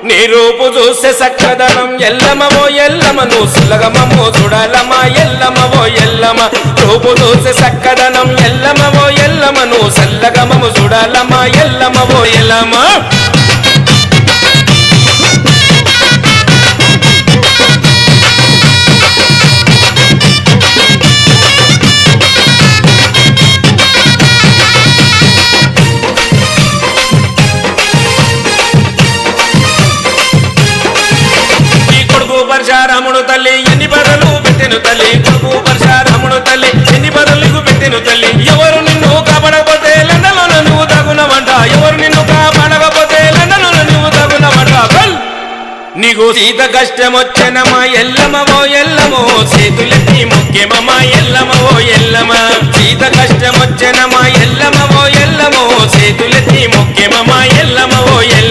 నీ రూపు చూసే సక్కదనం ఎల్లమవో ఎల్లమ నువ్వు సులగమమో చూడాలమా ఎల్లమవో ఎల్లమ రూపు చూసే సక్కదనం ఎల్లమవో ఎల్లమ నువ్వు సల్లగమము చూడాలమా ఎల్లమవో ఎల్లమ పరశురాముడు తల్లి ఎన్ని బదులు పెట్టెను తల్లి కొడుకు పరశురాముడు తల్లి ఎన్ని బదులకు పెట్టెను తల్లి ఎవరు నిన్ను కాపాడకపోతే లండలో నువ్వు తగునవంట ఎవరు నిన్ను కాపాడకపోతే లండలో నువ్వు తగునవంట నీకు సీత కష్టం వచ్చనమా ఎల్లమవో ఎల్లమో చేతులెత్తి ముఖ్యమమ్మా ఎల్లమవో ఎల్లమ సీత కష్టం వచ్చనమా ఎల్లమవో ఎల్లమో చేతులెత్తి ముఖ్యమమ్మా ఎల్లమవో ఎల్లమ